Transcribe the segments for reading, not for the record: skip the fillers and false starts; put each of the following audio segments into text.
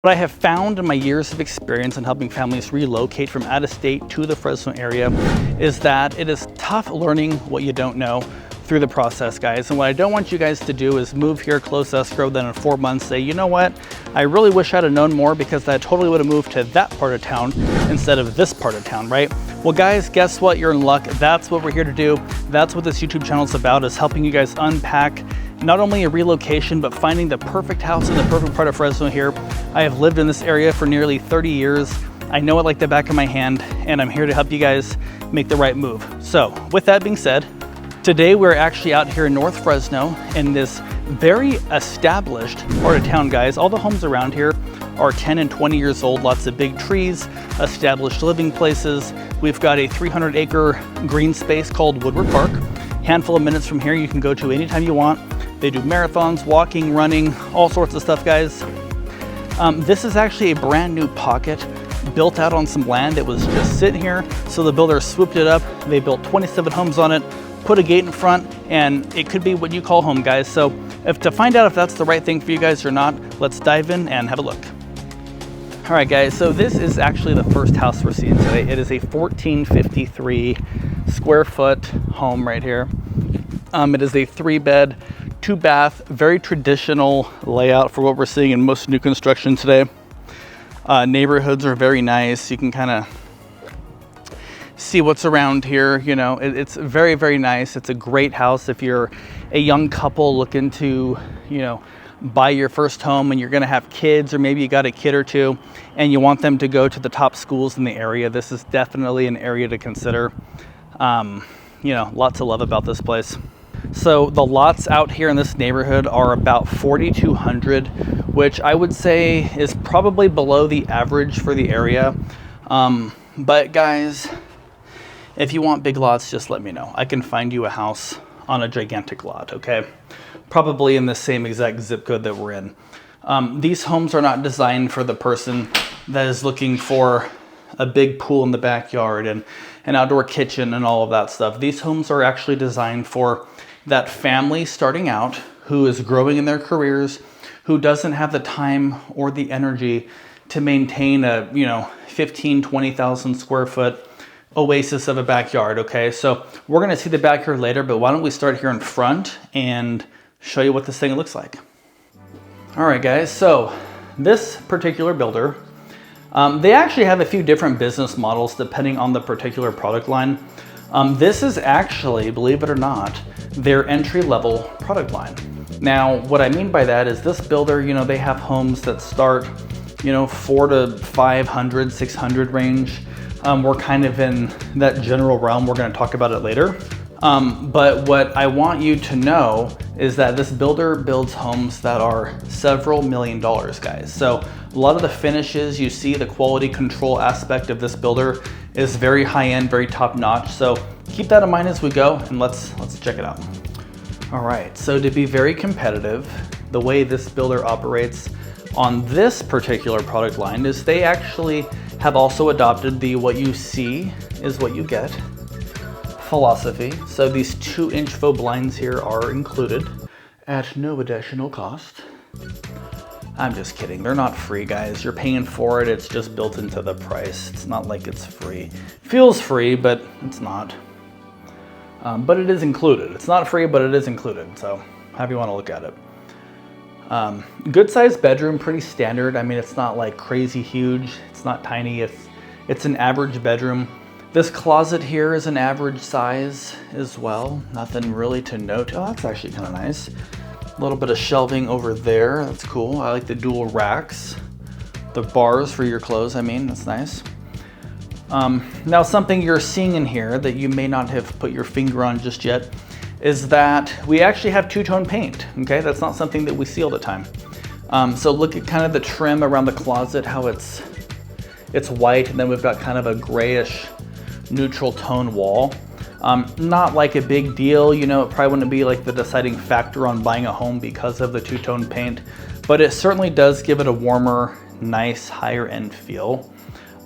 What I have found in my years of experience in helping families relocate from out of state to the Fresno area is that it is tough learning what you don't know through the process, guys. And what I don't want you guys to do is move here, close escrow, then in 4 months say, you know what, I really wish I'd have known more because I totally would have moved to that part of town instead of this part of town, right? Well, guys, guess what? You're in luck. That's what we're here to do. That's what this YouTube channel is about, is helping you guys unpack not only a relocation, but finding the perfect house in the perfect part of Fresno here. I have lived in this area for nearly 30 years. I know it like the back of my hand, and I'm here to help you guys make the right move. So with that being said, today we're actually out here in North Fresno in this very established part of town, guys. All the homes around here are 10 and 20 years old, lots of big trees, established living places. We've got a 300-acre green space called Woodward Park. Handful of minutes from here you can go to anytime you want. They do marathons, walking, running, all sorts of stuff, guys. This is actually a brand new pocket built out on some land. It was just sitting here, so the builder swooped it up. They built 27 homes on it, put a gate in front, and it could be what you call home, guys. So to find out if that's the right thing for you guys or not, let's dive in and have a look. All right, guys, so this is actually the first house we're seeing today. It is a 1453 square foot home right here. It is a 3-bed, 2-bath, very traditional layout for what we're seeing in most new construction today. Neighborhoods are very nice. You can kind of see what's around here. You know, it's very, very nice. It's a great house if you're a young couple looking to, you know, buy your first home and you're going to have kids, or maybe you got a kid or two and you want them to go to the top schools in the area. This is definitely an area to consider. You know, lots to love about this place. So the lots out here in this neighborhood are about 4,200, which I would say is probably below the average for the area. But guys, if you want big lots, just let me know. I can find you a house on a gigantic lot, okay? Probably in the same exact zip code that we're in. These homes are not designed for the person that is looking for a big pool in the backyard and an outdoor kitchen and all of that stuff. These homes are actually designed for that family starting out who is growing in their careers, who doesn't have the time or the energy to maintain a, you know, 15, 20,000 square foot oasis of a backyard, okay? So we're gonna see the backyard later, but why don't we start here in front and show you what this thing looks like. All right, guys, so this particular builder, they actually have a few different business models depending on the particular product line. This is actually, believe it or not, their entry-level product line. Now, what I mean by that is this builder, you know, they have homes that start, you know, 400 to 500, 600 range. We're kind of in that general realm. We're going to talk about it later. But what I want you to know is that this builder builds homes that are several $million, guys. So a lot of the finishes you see, the quality control aspect of this builder is very high-end, very top-notch. So keep that in mind as we go, and let's check it out. All right, so to be very competitive, the way this builder operates on this particular product line is they actually have also adopted the what you see is what you get philosophy. So these 2-inch faux blinds here are included at no additional cost. I'm just kidding. They're not free, guys. You're paying for it. It's just built into the price. It's not like it's free. Feels free, but it's not. But it is included. It's not free, but it is included. So however you want to look at it. Good sized bedroom, pretty standard. I mean, it's not like crazy huge. It's not tiny. It's an average bedroom. This closet here is an average size as well. Nothing really to note. Oh, that's actually kind of nice. A little bit of shelving over there. That's cool. I like the dual racks. The bars for your clothes, I mean, that's nice. Now, something you're seeing in here that you may not have put your finger on just yet is that we actually have two-tone paint, okay? That's not something that we see all the time. So look at kind of the trim around the closet, how it's white, and then we've got kind of a grayish neutral tone wall. Not like a big deal, you know, it probably wouldn't be like the deciding factor on buying a home because of the two-tone paint, but it certainly does give it a warmer, nice, higher end feel.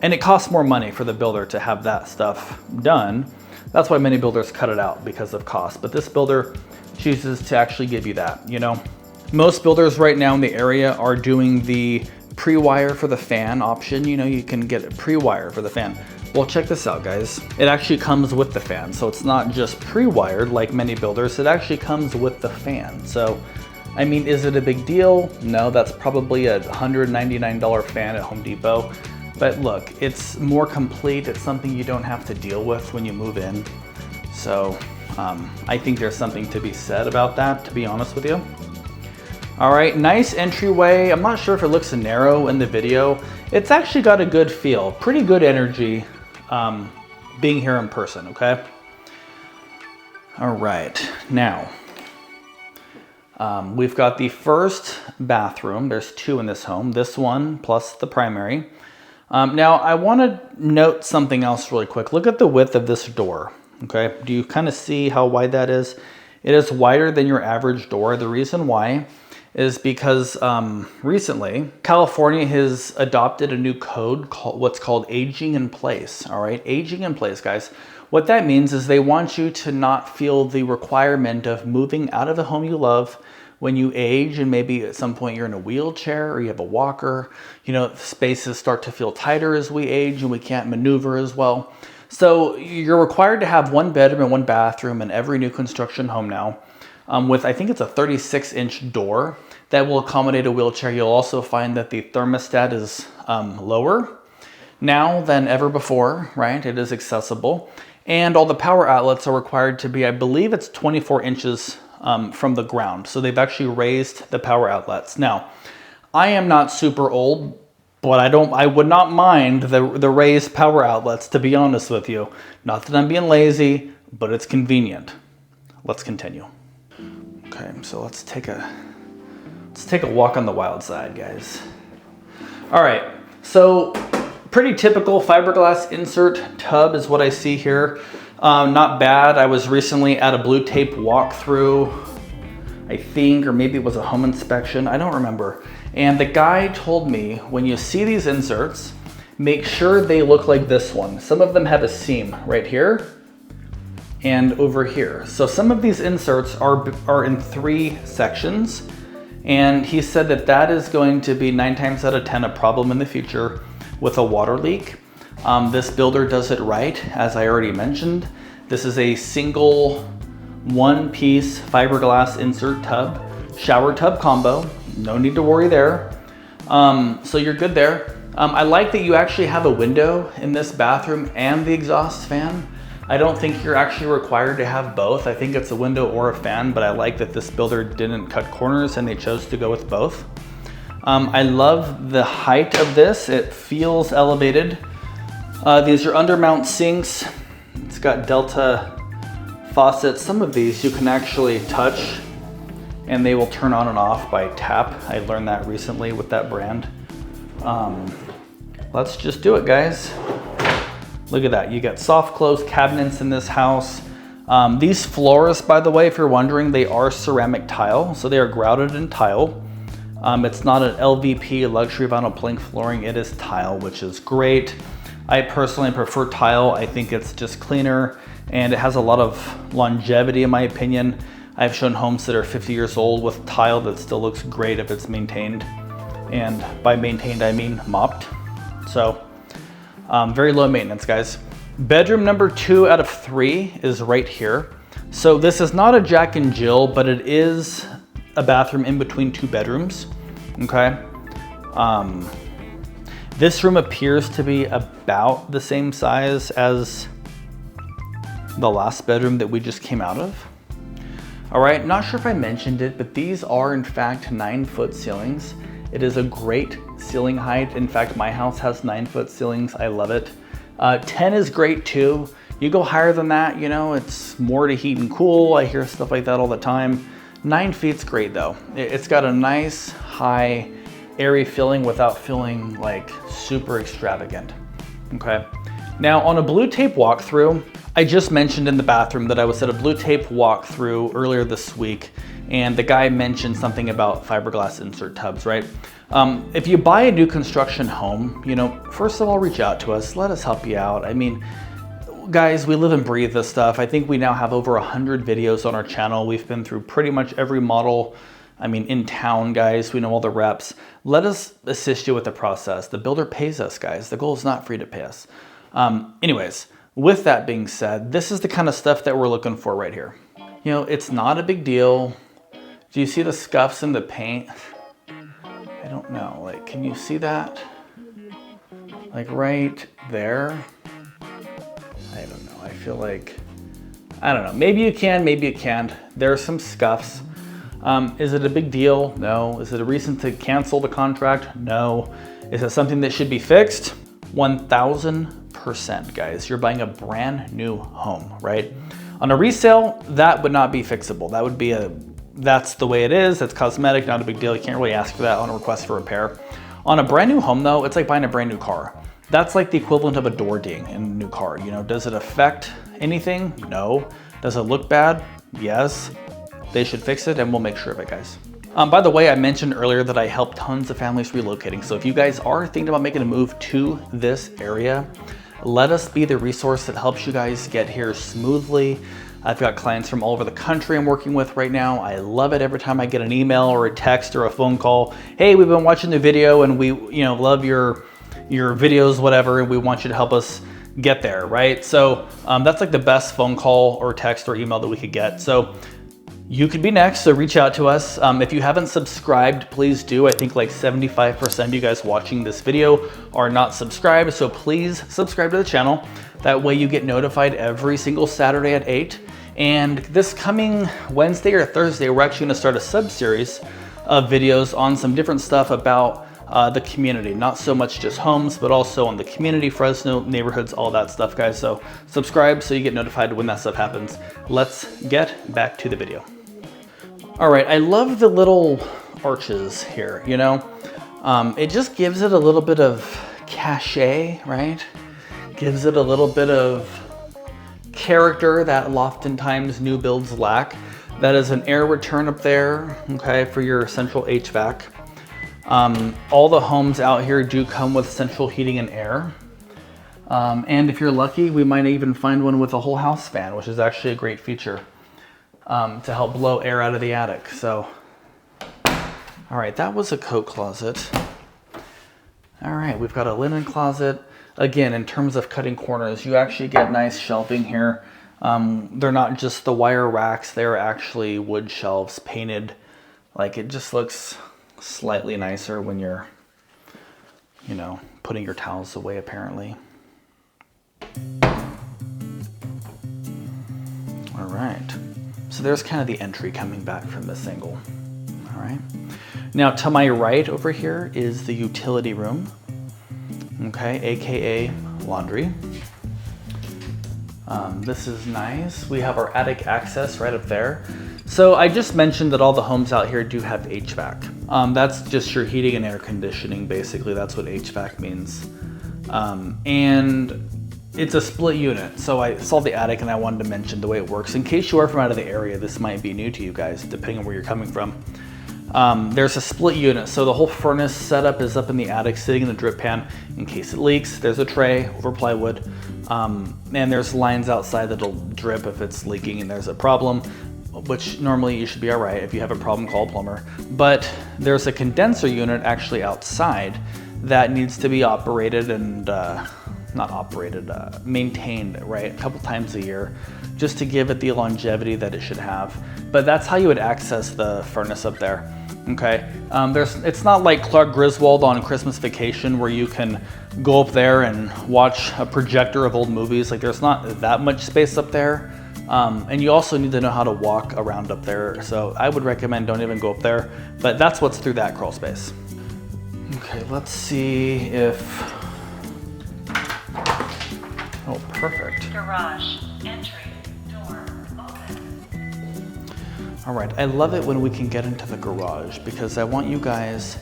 And it costs more money for the builder to have that stuff done. That's why many builders cut it out, because of cost. But this builder chooses to actually give you that, you know. Most builders right now in the area are doing the pre-wire for the fan option. You know, you can get a pre-wire for the fan. Well, check this out, guys. It actually comes with the fan. So it's not just pre-wired like many builders, it actually comes with the fan. So, I mean, is it a big deal? No, that's probably a $199 fan at Home Depot. But look, it's more complete. It's something you don't have to deal with when you move in. So I think there's something to be said about that, to be honest with you. All right, nice entryway. I'm not sure if it looks narrow in the video. It's actually got a good feel, pretty good energy being here in person, okay? All right, now, we've got the first bathroom. There's two in this home, this one plus the primary. Now, I want to note something else really quick. Look at the width of this door, okay? Do you kind of see how wide that is? It is wider than your average door. The reason why is because recently, California has adopted a new code called what's called aging in place, all right? Aging in place, guys. What that means is they want you to not feel the requirement of moving out of the home you love when you age, and maybe at some point you're in a wheelchair or you have a walker. You know, spaces start to feel tighter as we age and we can't maneuver as well. So you're required to have one bedroom and one bathroom in every new construction home now. With, I think it's a 36-inch door that will accommodate a wheelchair. You'll also find that the thermostat is lower now than ever before, right? It is accessible. And all the power outlets are required to be, I believe it's 24 inches from the ground. So they've actually raised the power outlets. Now, I am not super old, but I would not mind the raised power outlets, to be honest with you. Not that I'm being lazy, but it's convenient. Let's continue. Okay, so let's take a walk on the wild side, guys. All right, so pretty typical fiberglass insert tub is what I see here. Not bad. I was recently at a blue tape walkthrough, I think, or maybe it was a home inspection. I don't remember. And the guy told me, when you see these inserts, make sure they look like this one. Some of them have a seam right here and over here. So some of these inserts are in 3 sections. And he said that that is going to be 9 times out of 10 a problem in the future with a water leak. This builder does it right, as I already mentioned. This is a single one-piece fiberglass insert tub, shower tub combo. No need to worry there. So you're good there. I like that you actually have a window in this bathroom and the exhaust fan. I don't think you're actually required to have both. I think it's a window or a fan, but I like that this builder didn't cut corners and they chose to go with both. I love the height of this. It feels elevated. These are undermount sinks. It's got Delta faucets. Some of these you can actually touch and they will turn on and off by tap. I learned that recently with that brand. Let's just do it, guys. Look at that. You got soft close cabinets in this house. These floors, by the way, if you're wondering, they are ceramic tile. So they are grouted in tile. It's not an LVP, luxury vinyl plank flooring. It is tile, which is great. I personally prefer tile. I think it's just cleaner and it has a lot of longevity in my opinion. I've shown homes that are 50 years old with tile that still looks great if it's maintained. And by maintained, I mean mopped. So very low maintenance, guys. Bedroom number 2 out of 3 is right here. So this is not a Jack and Jill, but it is a bathroom in between 2 bedrooms, okay? This room appears to be about the same size as the last bedroom that we just came out of. All right, not sure if I mentioned it, but these are in fact 9-foot ceilings. It is a great ceiling height. In fact, my house has 9-foot ceilings. I love it. 10 is great too. You go higher than that, you know, it's more to heat and cool. I hear stuff like that all the time. 9 feet's great though. It's got a nice, high, airy feeling without feeling like super extravagant, okay? Now on a blue tape walkthrough, I just mentioned in the bathroom that I was at a blue tape walkthrough earlier this week and the guy mentioned something about fiberglass insert tubs, right? If you buy a new construction home, you know, first of all, reach out to us, let us help you out. I mean, guys, we live and breathe this stuff. I think we now have over 100 videos on our channel. We've been through pretty much every model I mean, in town, guys, we know all the reps. Let us assist you with the process. The builder pays us, guys. The goal is not for you to pay us. Anyways, with that being said, this is the kind of stuff that we're looking for right here. You know, it's not a big deal. Do you see the scuffs in the paint? I don't know, like, can you see that? Like right there? I don't know, I feel like, I don't know, maybe you can, maybe you can't. There are some scuffs. Is it a big deal? No. Is it a reason to cancel the contract? No. Is it something that should be fixed? 1000%, guys. You're buying a brand new home, right? On a resale, that would not be fixable. That would be that's the way it is. It's cosmetic, not a big deal. You can't really ask for that on a request for repair. On a brand new home though, it's like buying a brand new car. That's like the equivalent of a door ding in a new car. You know, does it affect anything? No. Does it look bad? Yes. They should fix it and we'll make sure of it, guys. By the way, I mentioned earlier that I help tons of families relocating. So if you guys are thinking about making a move to this area, let us be the resource that helps you guys get here smoothly. I've got clients from all over the country I'm working with right now. I love it every time I get an email or a text or a phone call. Hey, we've been watching the video and we love your videos, whatever, and we want you to help us get there, right? So that's like the best phone call or text or email that we could get. So you could be next, so reach out to us. If you haven't subscribed, please do. I think like 75% of you guys watching this video are not subscribed, so please subscribe to the channel. That way you get notified every single Saturday at 8. And this coming Wednesday or Thursday, we're actually gonna start a sub-series of videos on some different stuff about the community. Not so much just homes, but also on the community, Fresno, neighborhoods, all that stuff, guys. So subscribe so you get notified when that stuff happens. Let's get back to the video. All right, I love the little arches here, you know? It just gives it a little bit of cachet, right? Gives it a little bit of character that oftentimes new builds lack. That is an air return up there, okay, for your central HVAC. All the homes out here do come with central heating and air. And if you're lucky, we might even find one with a whole house fan, which is actually a great feature. To help blow air out of the attic. So, all right, that was a coat closet. All right, we've got a linen closet. Again, in terms of cutting corners, you actually get nice shelving here. They're not just the wire racks, they're actually wood shelves painted. Like, it just looks slightly nicer when you're, you know, putting your towels away, apparently. All right. So there's kind of the entry coming back from this angle. All right. Now to my right over here is the utility room, okay, AKA laundry. This is nice. We have our attic access right up there. So I just mentioned that all the homes out here do have HVAC. That's just your heating and air conditioning, basically. That's what HVAC means. And it's a split unit. So I saw the attic and I wanted to mention the way it works. In case you are from out of the area, this might be new to you guys, depending on where you're coming from. There's a split unit. So the whole furnace setup is up in the attic, sitting in the drip pan. In case it leaks, there's a tray over plywood. And there's lines outside that'll drip if it's leaking and there's a problem, which normally you should be all right. If you have a problem, call a plumber. But there's a condenser unit actually outside that needs to be operated and maintained, right, a couple times a year, just to give it the longevity that it should have. But that's how you would access the furnace up there, okay? It's not like Clark Griswold on Christmas Vacation where you can go up there and watch a projector of old movies. Like, there's not that much space up there. And you also need to know how to walk around up there. So I would recommend don't even go up there, but that's what's through that crawl space. Okay, let's see if, oh, perfect. Garage, entry, door, open. All right, I love it when we can get into the garage because I want you guys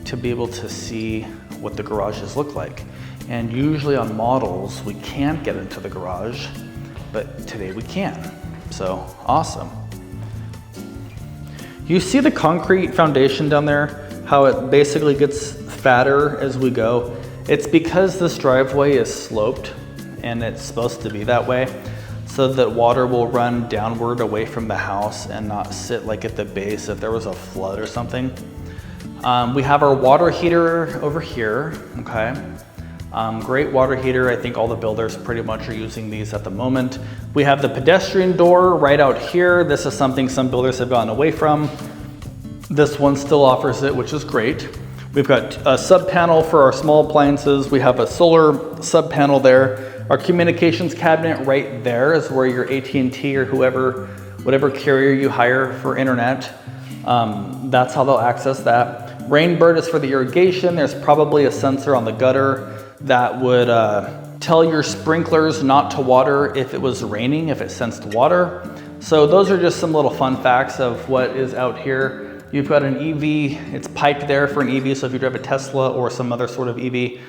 to be able to see what the garages look like. And usually on models, we can't get into the garage, but today we can. So, awesome. You see the concrete foundation down there? How it basically gets fatter as we go? It's because this driveway is sloped and it's supposed to be that way. so that water will run downward away from the house and not sit like at the base if there was a flood or something. We have our water heater over here, okay? Great water heater. I think all the builders pretty much are using these at the moment. We have the pedestrian door right out here. This is something some builders have gotten away from. This one still offers it, which is great. We've got a sub panel for our small appliances. We have a solar sub panel there. Our communications cabinet right there is where your AT&T or whatever carrier you hire for internet, that's how they'll access that. Rainbird is for the irrigation. There's probably a sensor on the gutter that would tell your sprinklers not to water if it was raining, if it sensed water. So those are just some little fun facts of what is out here. You've got an EV, it's piped there for an EV, so if you drive a Tesla or some other sort of EV.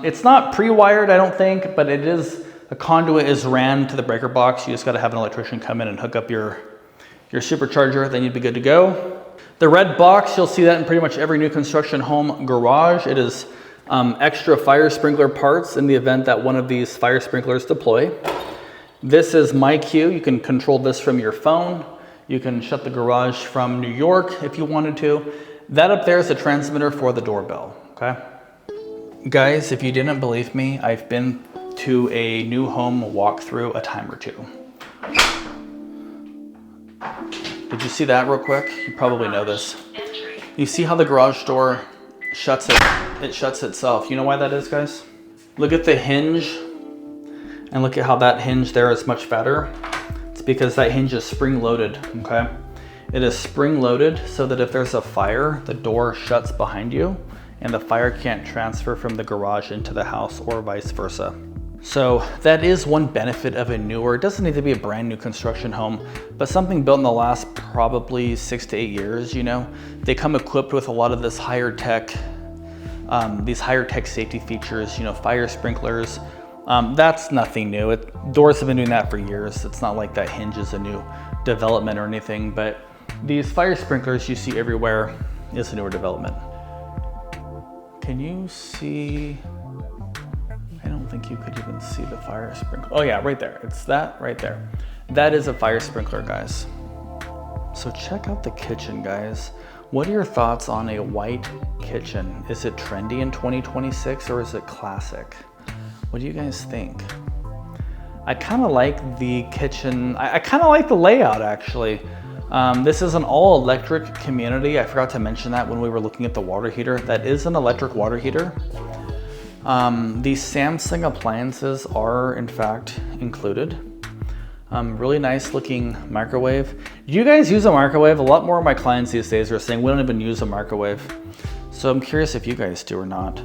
It's not pre-wired, I don't think, but it is, a conduit is ran to the breaker box. You just gotta have an electrician come in and hook up your supercharger, then you'd be good to go. The red box, you'll see that in pretty much every new construction home garage. It is extra fire sprinkler parts in the event that one of these fire sprinklers deploy. This is MyQ. You can control this from your phone. You can shut the garage from New York if you wanted to. That up there is a transmitter for the doorbell, okay? Guys, if you didn't believe me, I've been to a new home walkthrough a time or two. Did you see that real quick? You probably know this. You see how the garage door shuts it shuts itself. You know why that is, guys? Look at the hinge and look at how that hinge there is much fatter. It's because that hinge is spring loaded, okay? It is spring loaded so that if there's a fire, the door shuts behind you and the fire can't transfer from the garage into the house or vice versa. So that is one benefit of a newer, it doesn't need to be a brand new construction home, but something built in the last probably 6 to 8 years, you know? They come equipped with a lot of this higher tech, these higher tech safety features, you know, fire sprinklers. That's nothing new. Doors have been doing that for years. It's not like that hinge is a new development or anything, but these fire sprinklers you see everywhere is a newer development. Can you see? I don't think you could even see the fire sprinkler. Oh yeah, right there. It's that right there. That is a fire sprinkler, guys. So check out the kitchen, guys. What are your thoughts on a white kitchen? Is it trendy in 2026 or is it classic? What do you guys think? I kind of like the kitchen. I kind of like the layout, actually. This is an all electric community. I forgot to mention that when we were looking at the water heater. That is an electric water heater. These Samsung appliances are in fact included. Really nice looking microwave. Do you guys use a microwave? A lot more of my clients these days are saying we don't even use a microwave. So I'm curious if you guys do or not.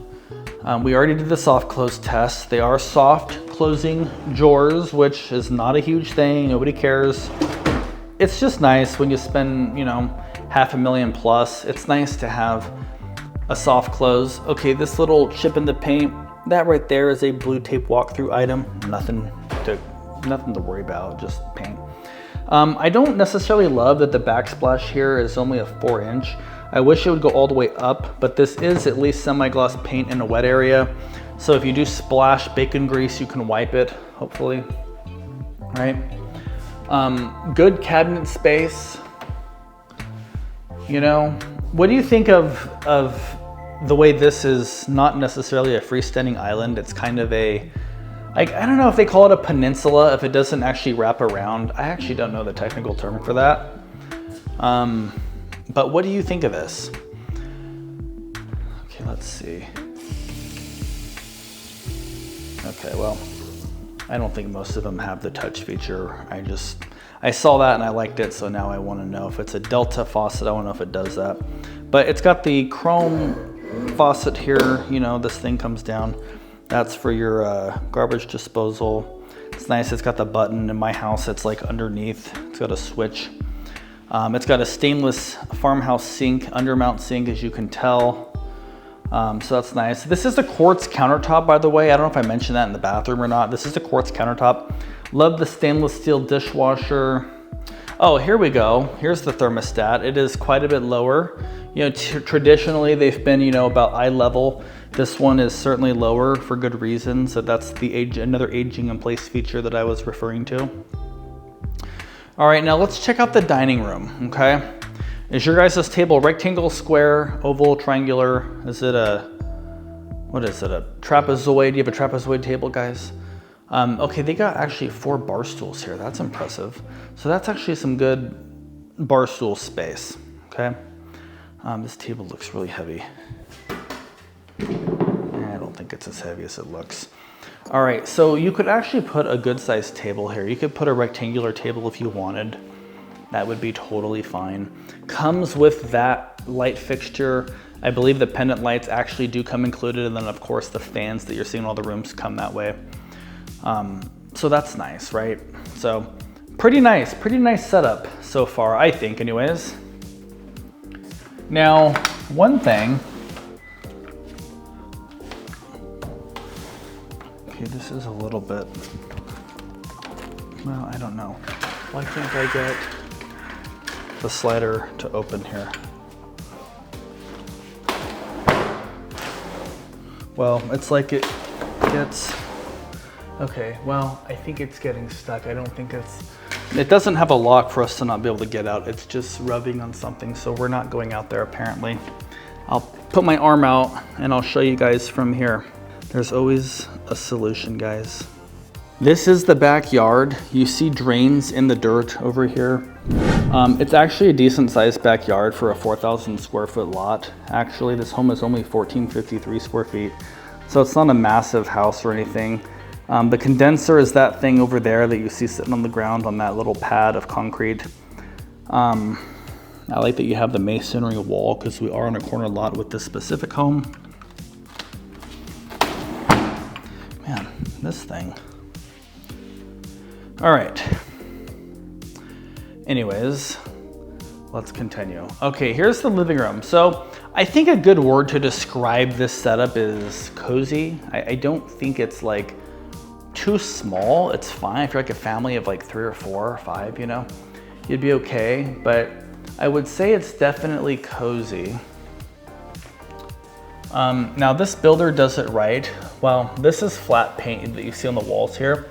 We already did the soft close test. They are soft closing drawers, which is not a huge thing. Nobody cares. It's just nice when you spend, you know, $500,000 plus. It's nice to have a soft close. Okay, this little chip in the paint, that right there is a blue tape walkthrough item. Nothing to worry about, just paint. I don't necessarily love that the backsplash here is only a 4-inch. I wish it would go all the way up, but this is at least semi-gloss paint in a wet area. So if you do splash bacon grease, you can wipe it, hopefully, right? Good cabinet space. You know, what do you think of the way this is not necessarily a freestanding island? It's kind of a, I don't know if they call it a peninsula, if it doesn't actually wrap around. I actually don't know the technical term for that. But what do you think of this? Okay, let's see. Okay, well, I don't think most of them have the touch feature. I saw that and I liked it, so now I want to know if it's a Delta faucet. I want to know if it does that. But it's got the chrome faucet here. You know, this thing comes down. That's for your garbage disposal. It's nice. It's got the button. In my house, it's like underneath. It's got a switch. It's got a stainless farmhouse sink, undermount sink, as you can tell. So that's nice. This is a quartz countertop, by the way. I don't know if I mentioned that in the bathroom or not. This is a quartz countertop. Love the stainless steel dishwasher. Oh, here we go. Here's the thermostat. It is quite a bit lower. You know, traditionally they've been, you know, about eye level. This one is certainly lower for good reason. So that's the another aging in place feature that I was referring to. All right, now let's check out the dining room, okay? Is your guys' table rectangle, square, oval, triangular? Is it a, what is it, a trapezoid? Do you have a trapezoid table, guys? Okay, they got actually 4 bar stools here. That's impressive. So that's actually some good bar stool space, okay? This table looks really heavy. I don't think it's as heavy as it looks. All right, so you could actually put a good sized table here. You could put a rectangular table if you wanted. That would be totally fine. Comes with that light fixture. I believe the pendant lights actually do come included, and then of course the fans that you're seeing in all the rooms come that way. So that's nice, right? So pretty nice setup so far, I think anyways. Now, one thing, okay, this is a little bit, well, I don't know. Why can't I get the slider to open here? Well, it's like it gets, okay, well, I think it's getting stuck. I don't think it doesn't have a lock for us to not be able to get out. It's just rubbing on something, so we're not going out there apparently. I'll put my arm out and I'll show you guys from here. There's always a solution, guys. This is the backyard. You see drains in the dirt over here. It's actually a decent sized backyard for a 4,000 square foot lot. Actually, this home is only 1,453 square feet. So it's not a massive house or anything. The condenser is that thing over there that you see sitting on the ground on that little pad of concrete. I like that you have the masonry wall because we are on a corner lot with this specific home. Man, this thing. All right. Anyways, let's continue. Okay, here's the living room. So I think a good word to describe this setup is cozy. I don't think it's like too small. It's fine if you're like a family of like 3 or 4 or 5, you know, you'd be okay. But I would say it's definitely cozy. Now this builder does it right. Well, this is flat paint that you see on the walls here.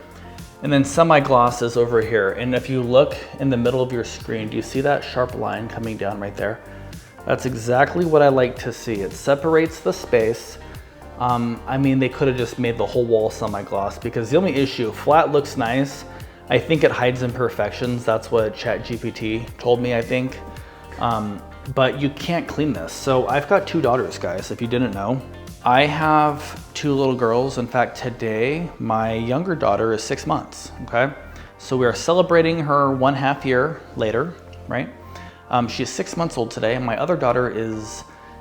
And then semi-gloss is over here. And if you look in the middle of your screen, do you see that sharp line coming down right there? That's exactly what I like to see. It separates the space. I mean, they could have just made the whole wall semi-gloss because the only issue, flat looks nice. I think it hides imperfections. That's what ChatGPT told me, I think. But you can't clean this. So I've got 2 daughters, guys, if you didn't know. I have 2 little girls. In fact, today, my younger daughter is 6 months, okay? So we are celebrating her 1/2 year later, right? She's 6 months old today, and my other daughter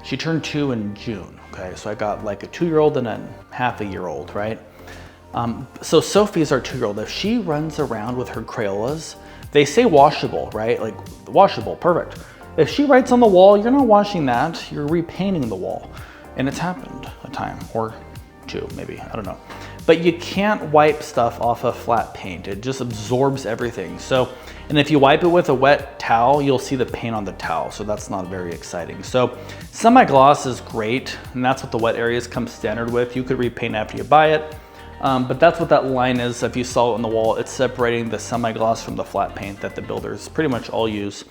she turned 2 in June, okay? So I got like a 2-year-old and a half a year old, right? So Sophie's our 2-year-old. If she runs around with her Crayolas, they say washable, right? Like washable, perfect. If she writes on the wall, you're not washing that, you're repainting the wall. And it's happened a time or 2, maybe, I don't know. But you can't wipe stuff off of flat paint. It just absorbs everything. So, and if you wipe it with a wet towel, you'll see the paint on the towel. So that's not very exciting. So semi-gloss is great. And that's what the wet areas come standard with. You could repaint after you buy it. But that's what that line is. If you saw it on the wall, it's separating the semi-gloss from the flat paint that the builders pretty much all use.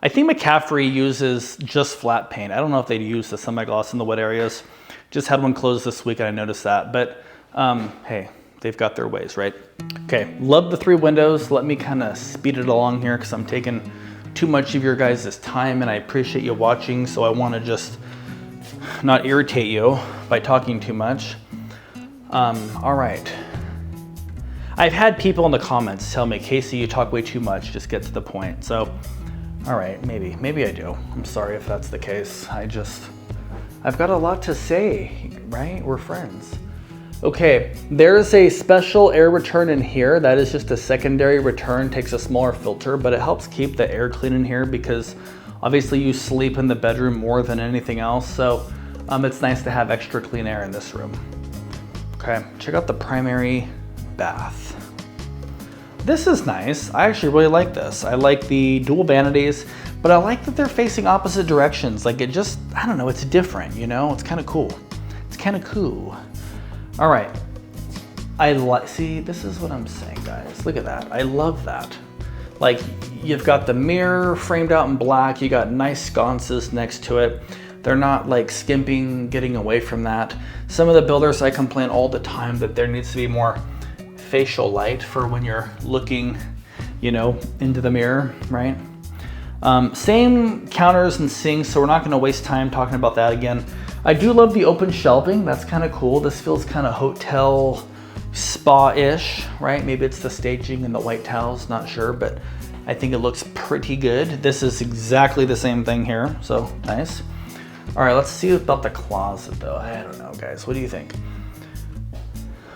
I think McCaffrey uses just flat paint. I don't know if they use the semi-gloss in the wet areas. Just had one closed this week and I noticed that. But hey, they've got their ways, right? Okay, love the 3 windows. Let me kind of speed it along here because I'm taking too much of your guys' time and I appreciate you watching. So I want to just not irritate you by talking too much. All right. I've had people in the comments tell me, Casey, you talk way too much. Just get to the point. So. All right, maybe I do. I'm sorry if that's the case. I've got a lot to say, right? We're friends. Okay, there's a special air return in here. That is just a secondary return, takes a smaller filter, but it helps keep the air clean in here because obviously you sleep in the bedroom more than anything else. So it's nice to have extra clean air in this room. Okay, check out the primary bath. This is nice. I actually really like this. I like the dual vanities, but I like that they're facing opposite directions. Like it just, I don't know, it's different, you know? It's kind of cool. It's kind of cool. All right. See, this is what I'm saying, guys. Look at that. I love that. Like, you've got the mirror framed out in black. You got nice sconces next to it. They're not like skimping, getting away from that. Some of the builders, I complain all the time that there needs to be more facial light for when you're looking, you know, into the mirror, right? Same counters and sinks, so we're not gonna waste time talking about that again. I do love the open shelving. That's kind of cool. This feels kind of hotel spa-ish, right? Maybe it's the staging and the white towels, not sure, but I think it looks pretty good. This is exactly the same thing here, so nice. All right, let's see about the closet though. I don't know, guys, what do you think?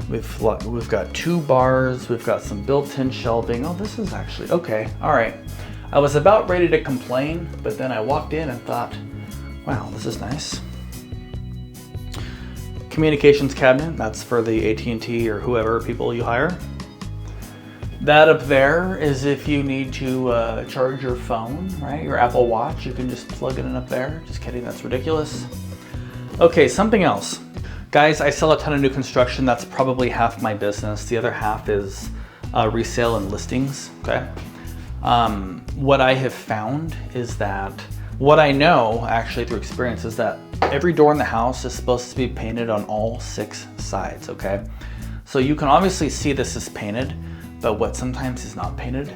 We've got 2 bars, we've got some built-in shelving. Oh, this is actually, okay, all right. I was about ready to complain, but then I walked in and thought, wow, this is nice. Communications cabinet, that's for the AT&T or whoever people you hire. That up there is if you need to charge your phone, right? Your Apple Watch, you can just plug it in up there. Just kidding, that's ridiculous. Okay, something else. Guys, I sell a ton of new construction. That's probably half my business. The other half is resale and listings, okay? What I have found is that, what I know actually through experience is that every door in the house is supposed to be painted on all 6 sides, okay? So you can obviously see this is painted, but what sometimes is not painted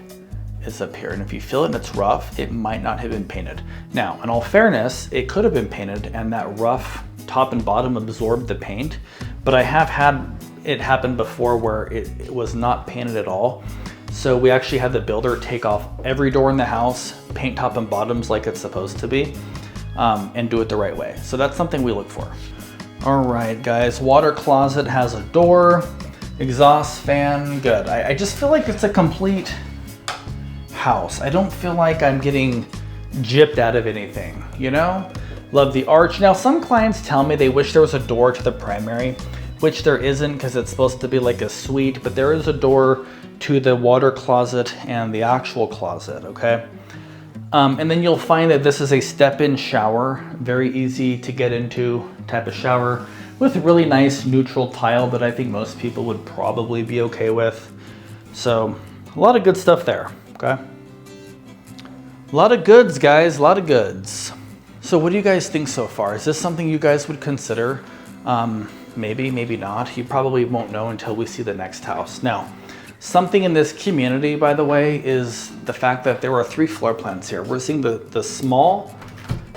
is up here. And if you feel it and it's rough, it might not have been painted. Now, in all fairness, it could have been painted and that rough top and bottom absorbed the paint, but I have had it happen before where it was not painted at all. So we actually had the builder take off every door in the house, paint top and bottoms like it's supposed to be, and do it the right way. So that's something we look for. All right, guys, water closet has a door, exhaust fan, good. I just feel like it's a complete house. I don't feel like I'm getting gypped out of anything, you know? Love the arch. Now, some clients tell me they wish there was a door to the primary, which there isn't because it's supposed to be like a suite, but there is a door to the water closet and the actual closet, okay? And then you'll find that this is a step-in shower, very easy to get into type of shower with really nice neutral tile that I think most people would probably be okay with. So a lot of good stuff there, okay? A lot of goods, guys, a lot of goods. So what do you guys think so far? Is this something you guys would consider? Maybe, maybe not. You probably won't know until we see the next house. Now, something in this community, by the way, is the fact that there are 3 floor plans here. We're seeing the small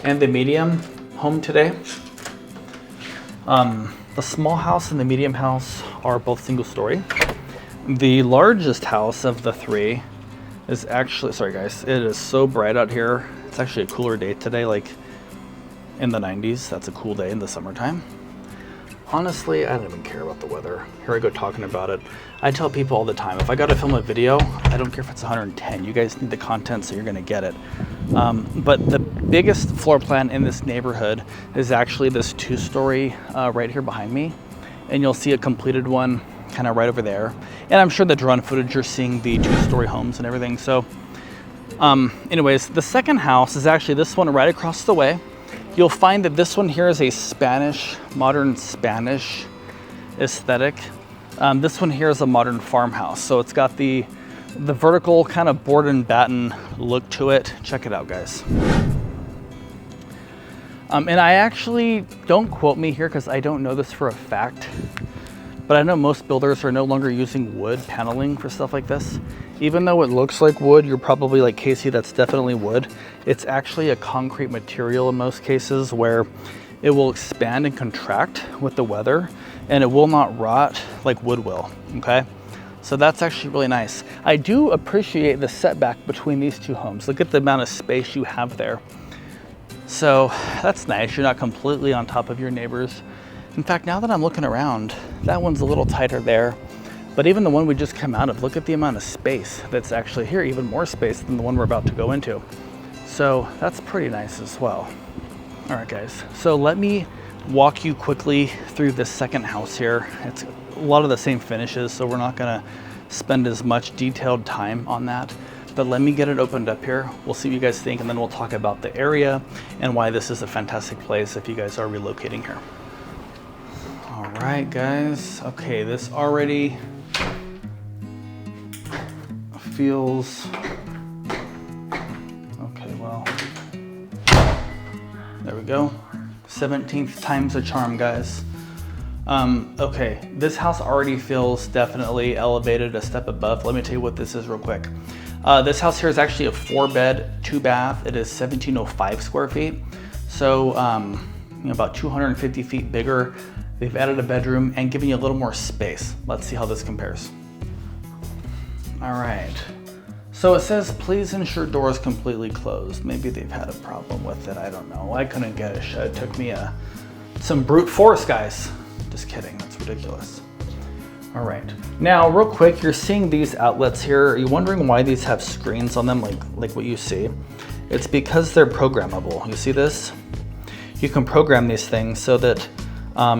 and the medium home today. The small house and the medium house are both single story. The largest house of the 3 is actually, sorry guys, it is so bright out here. It's actually a cooler day today, like in the 90s. That's a cool day in the summertime. Honestly, I don't even care about the weather. Here I go talking about it. I tell people all the time, if I got to film a video, I don't care if it's 110. You guys need the content, so you're going to get it. But the biggest floor plan in this neighborhood is actually this 2-story right here behind me. And you'll see a completed one kind of right over there. And I'm sure the drone footage, you're seeing the 2-story homes and everything. So anyways, the second house is actually this one right across the way. You'll find that this one here is a Spanish, modern Spanish aesthetic. This one here is a modern farmhouse. So it's got the vertical kind of board and batten look to it. Check it out, guys. And I actually, don't quote me here because I don't know this for a fact, but I know most builders are no longer using wood paneling for stuff like this. Even though it looks like wood, you're probably like, Casey, that's definitely wood. It's actually a concrete material in most cases where it will expand and contract with the weather and it will not rot like wood will, okay? So that's actually really nice. I do appreciate the setback between these 2 homes. Look at the amount of space you have there. So that's nice. You're not completely on top of your neighbors. In fact, now that I'm looking around, that one's a little tighter there. But even the one we just come out of, look at the amount of space that's actually here, even more space than the one we're about to go into. So that's pretty nice as well. All right, guys, so let me walk you quickly through this second house here. It's a lot of the same finishes, so we're not gonna spend as much detailed time on that. But let me get it opened up here. We'll see what you guys think, and then we'll talk about the area and why this is a fantastic place if you guys are relocating here. right, guys. Okay, this already feels, okay, well, there we go. 17th time's a charm, guys. Okay, this house already feels definitely elevated a step above. Let me tell you what this is real quick. This house here is actually a 4-bed, 2-bath. It is 1,705 square feet. So, you know, about 250 feet bigger. They've added a bedroom and given you a little more space. Let's see how this compares. All right. So it says, please ensure doors completely closed. Maybe they've had a problem with it. I don't know. I couldn't get it shut. It took me some brute force, guys. Just kidding. That's ridiculous. All right. Now, real quick, you're seeing these outlets here. Are you wondering why these have screens on them like what you see? It's because they're programmable. You see this? You can program these things so that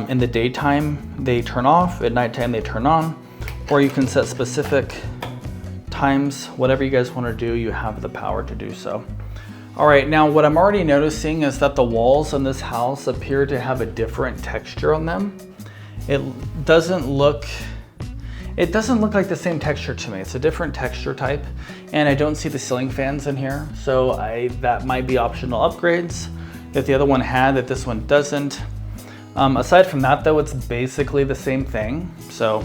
in the daytime they turn off, at nighttime they turn on, or you can set specific times. Whatever you guys want to do, you have the power to do so. All right, now what I'm already noticing is that the walls in this house appear to have a different texture on them. It doesn't look like the same texture to me. It's a different texture type, and I don't see the ceiling fans in here, so that might be optional upgrades that the other one had that this one doesn't. Aside from that though, it's basically the same thing. So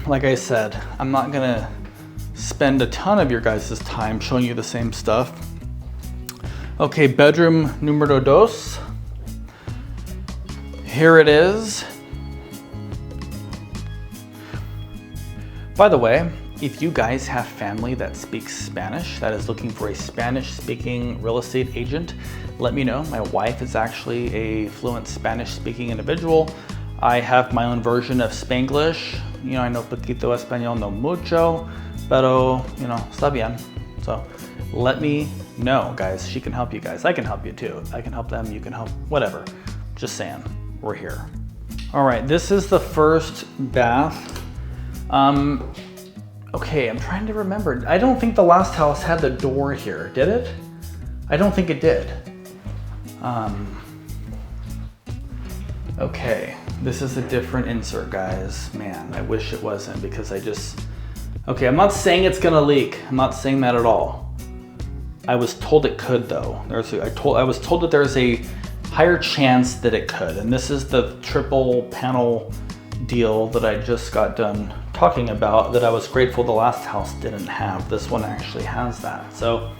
like I said, I'm not gonna spend a ton of your guys' time showing you the same stuff. Okay, bedroom numero dos. Here it is. By the way, if you guys have family that speaks Spanish, that is looking for a Spanish-speaking real estate agent, let me know. My wife is actually a fluent Spanish-speaking individual. I have my own version of Spanglish. You know, I know poquito español, no mucho, pero, you know, está bien. So let me know, guys. She can help you guys. I can help you too. I can help them, you can help, whatever. Just saying, we're here. All right, this is the first bath. Okay, I'm trying to remember. I don't think the last house had the door here, did it? I don't think it did. Okay, this is a different insert, guys. Man, I wish it wasn't because okay, I'm not saying it's gonna leak. I'm not saying that at all. I was told it could though. I was told that there's a higher chance that it could, and this is the triple panel deal that I just got done talking about that I was grateful the last house didn't have. This one actually has that. So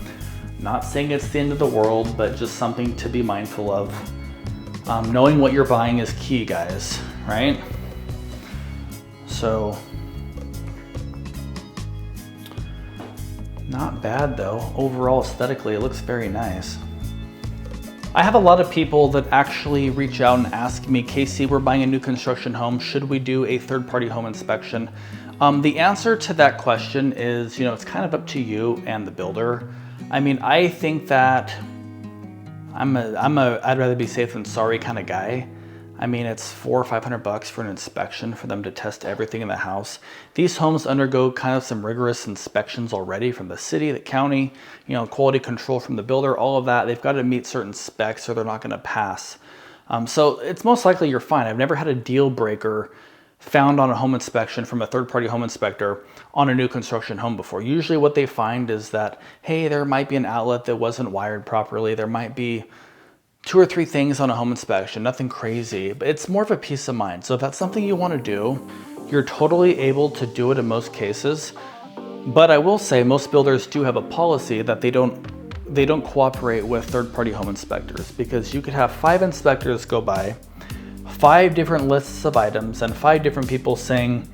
not saying it's the end of the world, but just something to be mindful of. Knowing what you're buying is key, guys, right? So not bad though. Overall aesthetically, it looks very nice. I have a lot of people that actually reach out and ask me, Casey, we're buying a new construction home. Should we do a third-party home inspection? The answer to that question is, you know, it's kind of up to you and the builder. I mean, I think that I'd rather be safe than sorry kind of guy. I mean, it's $400 or $500 for an inspection for them to test everything in the house. These homes undergo kind of some rigorous inspections already from the city, the county, you know, quality control from the builder, all of that. They've got to meet certain specs or they're not going to pass. So it's most likely you're fine. I've never had a deal breaker found on a home inspection from a third-party home inspector on a new construction home before. Usually what they find is that, hey, there might be an outlet that wasn't wired properly. There might be 2 or 3 things on a home inspection, nothing crazy, but it's more of a peace of mind. So if that's something you want to do, you're totally able to do it in most cases. But I will say most builders do have a policy that they don't cooperate with third-party home inspectors, because you could have 5 inspectors go by, 5 different lists of items, and 5 different people saying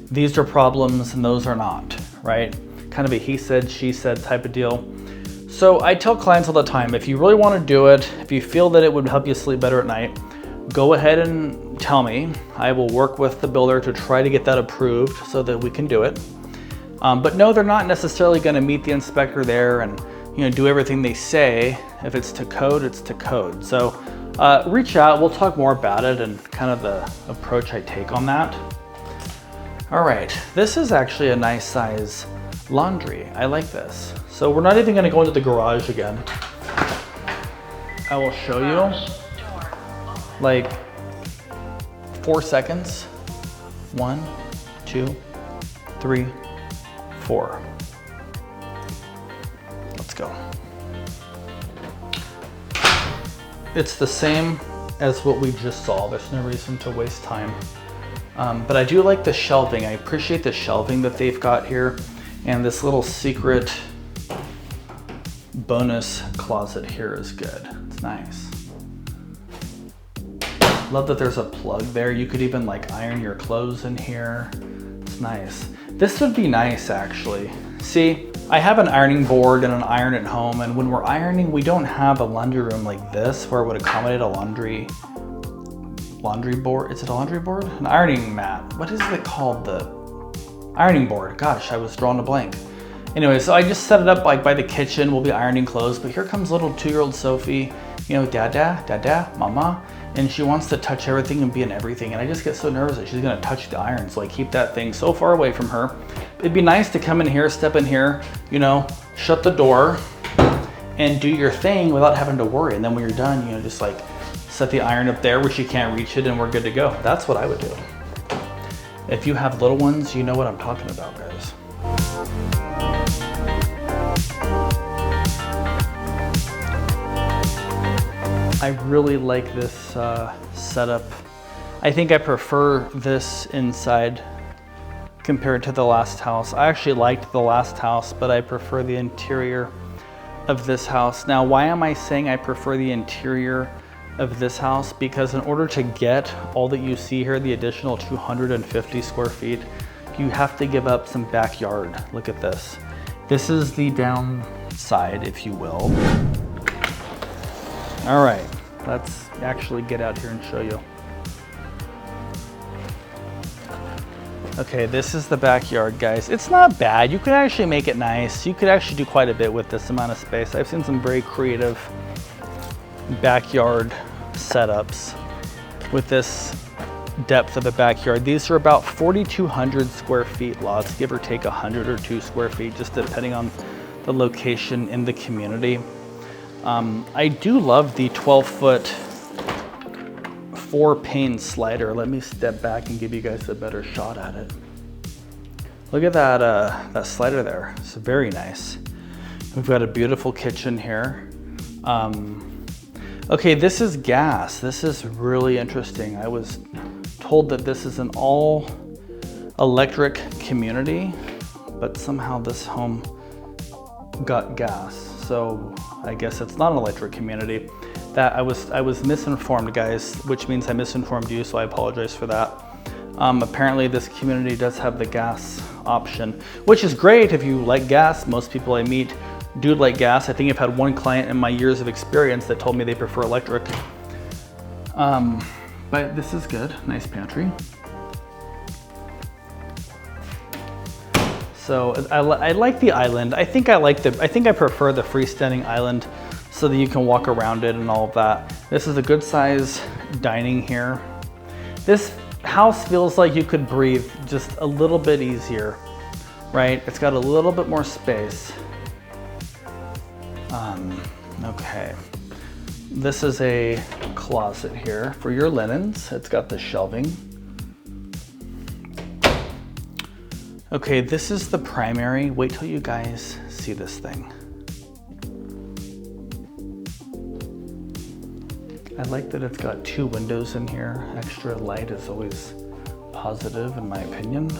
these are problems and those are not, right? Kind of a he said, she said type of deal. So I tell clients all the time, if you really want to do it, if you feel that it would help you sleep better at night, go ahead and tell me. I will work with the builder to try to get that approved so that we can do it. But no, they're not necessarily going to meet the inspector there and, you know, do everything they say. If it's to code, it's to code. So reach out, we'll talk more about it and kind of the approach I take on that. All right, this is actually a nice size laundry. I like this. So we're not even going to go into the garage again. I will show you. Like, 4 seconds. 1, 2, 3, 4. Let's go. It's the same as what we just saw. There's no reason to waste time. But I do like the shelving. I appreciate the shelving that they've got here, and this little secret bonus closet here is good. It's nice. Love that there's a plug there. You could even like iron your clothes in here. It's nice. This would be nice actually. See, I have an ironing board and an iron at home, and when we're ironing, we don't have a laundry room like this where it would accommodate a laundry board. Is it a laundry board? An ironing mat. What is it called? The ironing board. Gosh, I was drawing a blank. Anyway, so I just set it up like by the kitchen. We'll be ironing clothes, but here comes little 2-year-old Sophie, you know, dada, mama, and she wants to touch everything and be in everything. And I just get so nervous that she's gonna touch the iron. So I keep that thing so far away from her. It'd be nice to come in here, step in here, you know, shut the door and do your thing without having to worry. And then when you're done, you know, just like set the iron up there where she can't reach it and we're good to go. That's what I would do. If you have little ones, you know what I'm talking about, guys. I really like this setup. I think I prefer this inside compared to the last house. I actually liked the last house, but I prefer the interior of this house. Now, why am I saying I prefer the interior of this house? Because in order to get all that you see here, the additional 250 square feet, you have to give up some backyard. Look at this. This is the downside, if you will. All right, let's actually get out here and show you. Okay, this is the backyard, guys. It's not bad. You could actually make it nice. You could actually do quite a bit with this amount of space. I've seen some very creative backyard setups with this depth of the backyard. These are about 4,200 square feet lots, give or take 100 or 2 square feet, just depending on the location in the community. I do love the 12-foot 4-pane slider. Let me step back and give you guys a better shot at it. Look at that, that slider there. It's very nice. We've got a beautiful kitchen here. Okay, this is gas. This is really interesting. I was told that this is an all electric community, but somehow this home got gas. So I guess it's not an electric community. That I was misinformed, guys, which means I misinformed you, so I apologize for that. Apparently this community does have the gas option, which is great if you like gas. Most people I meet do like gas. I think I've had one client in my years of experience that told me they prefer electric. But this is good, nice pantry. So I like the island. I think I prefer the freestanding island so that you can walk around it and all of that. This is a good size dining here. This house feels like you could breathe just a little bit easier, right? It's got a little bit more space. Okay. This is a closet here for your linens. It's got the shelving. Okay, this is the primary. Wait till you guys see this thing. I like that it's got 2 windows in here. Extra light is always positive in my opinion.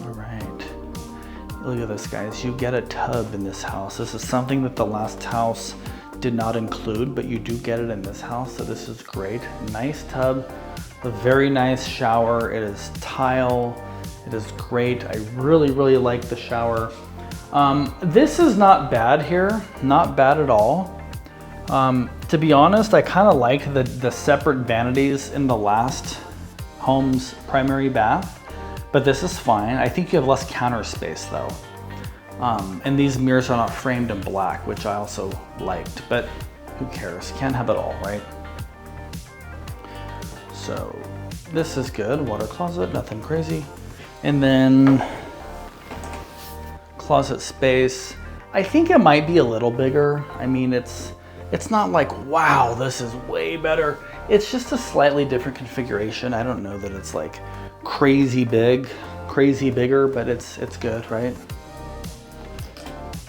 All right, look at this, guys. You get a tub in this house. This is something that the last house did not include, but you do get it in this house, so this is great. Nice tub, a very nice shower. It is tile. It is great. I really, really like the shower. This is not bad here, not bad at all. To be honest, I kind of like the separate vanities in the last home's primary bath, but this is fine. I think you have less counter space though. And these mirrors are not framed in black, which I also liked, but who cares? Can't have it all, right? So this is good. Water closet, nothing crazy. And then closet space. I think it might be a little bigger. I mean, it's not like, wow, this is way better. It's just a slightly different configuration. I don't know that it's like crazy big, crazy bigger, but it's good, right?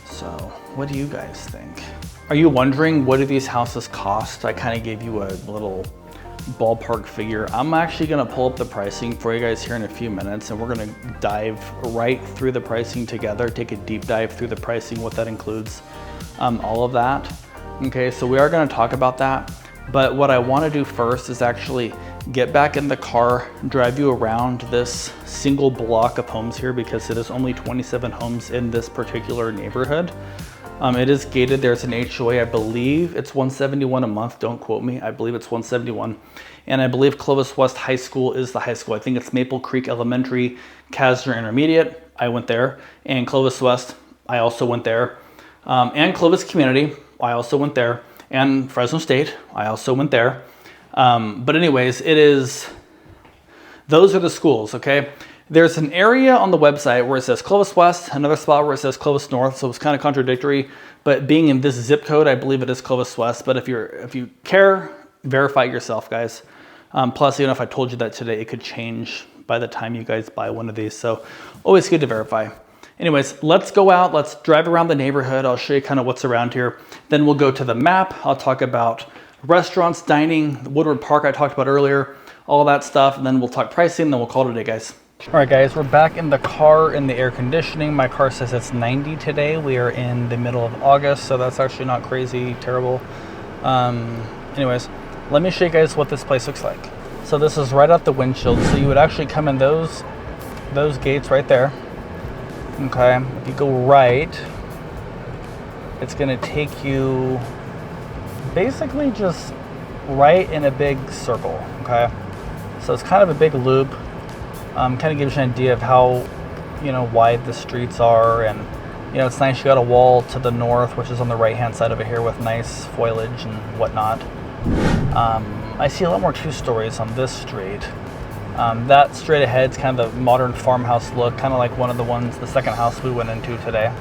So what do you guys think? Are you wondering what do these houses cost? I kind of gave you a little ballpark figure. I'm actually gonna pull up the pricing for you guys here in a few minutes, and we're gonna dive right through the pricing together, take a deep dive through the pricing, what that includes, all of that. Okay, so we are gonna talk about that, but what I wanna do first is actually get back in the car, drive you around this single block of homes here, because it is only 27 homes in this particular neighborhood. It is gated. There's an HOA. I believe it's $171 a month. Don't quote me. I believe it's $171. And I believe Clovis West High School is the high school. I think it's Maple Creek Elementary, Kasner Intermediate. I went there. And Clovis West, I also went there. And Clovis Community, I also went there. And Fresno State, I also went there. But anyways, those are the schools, okay? There's an area on the website where it says Clovis West, another spot where it says Clovis North, so it's kind of contradictory. But being in this zip code, I believe it is Clovis West. But if you care, verify it yourself, guys. Plus, even if I told you that today, it could change by the time you guys buy one of these. So always good to verify. Anyways, let's go out. Let's drive around the neighborhood. I'll show you kind of what's around here. Then we'll go to the map. I'll talk about restaurants, dining, Woodward Park I talked about earlier, all that stuff. And then we'll talk pricing. Then we'll call it a day, guys. All right, guys, we're back in the car in the air conditioning. My car says it's 90 today. We are in the middle of August, so that's actually not crazy terrible. Anyways, let me show you guys what this place looks like. So this is right out the windshield. So you would actually come in those gates right there. Okay, if you go right, it's gonna take you basically just right in a big circle, okay? So it's kind of a big loop. Kind of gives you an idea of how, wide the streets are, and it's nice. You got a wall to the north, which is on the right-hand side over here, with nice foliage and whatnot. I see a lot more 2-stories on this street. That straight ahead is kind of the modern farmhouse look, kind of like one of the second house we went into today.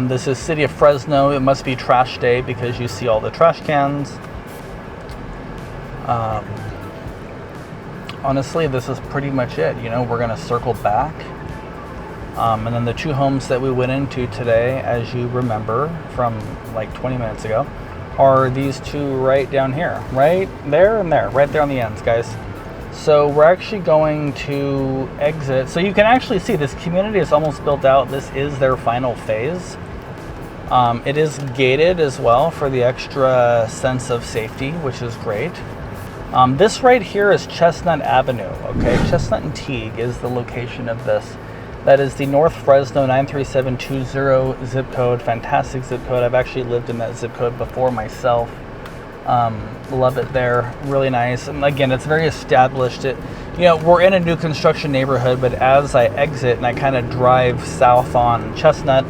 This is City of Fresno. It must be trash day because you see all the trash cans. Honestly, this is pretty much it. We're gonna circle back. And then the 2 homes that we went into today, as you remember from like 20 minutes ago, are these 2 right down here, right there and there, right there on the ends, guys. So we're actually going to exit. So you can actually see this community is almost built out. This is their final phase. It is gated as well for the extra sense of safety, which is great. This right here is Chestnut Avenue, okay? Chestnut and Teague is the location of this. That is the North Fresno 93720 zip code. Fantastic zip code. I've actually lived in that zip code before myself. Love it there. Really nice. And again, it's very established. We're in a new construction neighborhood, but as I exit and I kind of drive south on Chestnut,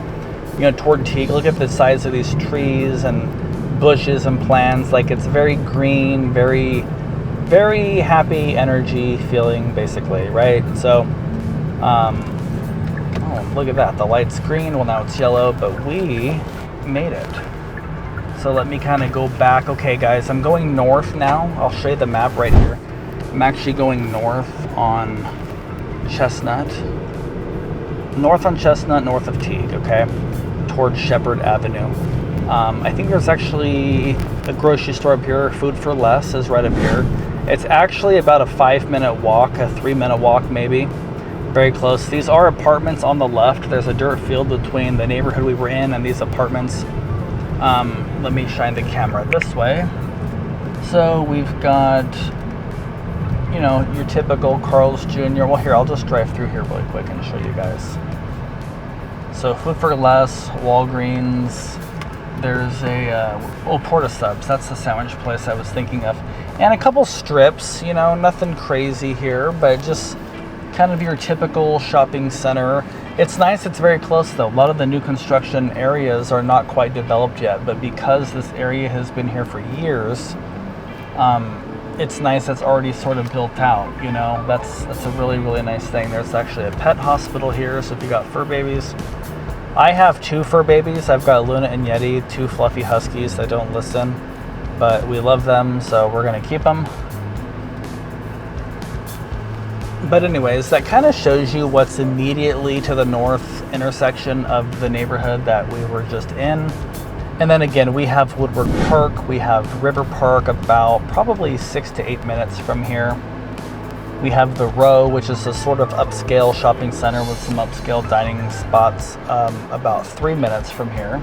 toward Teague, look at the size of these trees and bushes and plants. Like, it's very green, very, very happy energy feeling, basically, right? So, oh, look at that. The light's green. Well, now it's yellow, but we made it. So let me kind of go back. Okay, guys, I'm going north now. I'll show you the map right here. I'm actually going north on Chestnut. North on Chestnut, north of Teague, okay? Towards Shepherd Avenue. I think there's actually a grocery store up here. Food for Less is right up here. It's actually about a 5-minute walk, a 3-minute walk maybe. Very close. These are apartments on the left. There's a dirt field between the neighborhood we were in and these apartments. Let me shine the camera this way. So we've got, your typical Carl's Jr. Well, here, I'll just drive through here really quick and show you guys. So Food for Less, Walgreens. There's a Porta Subs. That's the sandwich place I was thinking of. And a couple strips, nothing crazy here, but just kind of your typical shopping center. It's nice. It's very close, though. A lot of the new construction areas are not quite developed yet, but because this area has been here for years, it's nice. It's already sort of built out. That's a really, really nice thing. There's actually a pet hospital here, so if you got fur babies. I have 2 fur babies. I've got Luna and Yeti, 2 fluffy huskies that don't listen. but we love them, so we're gonna keep them. But anyways, that kind of shows you what's immediately to the north intersection of the neighborhood that we were just in. And then again, we have Woodward Park, we have River Park about probably 6 to 8 minutes from here. We have the Row, which is a sort of upscale shopping center with some upscale dining spots about 3 minutes from here.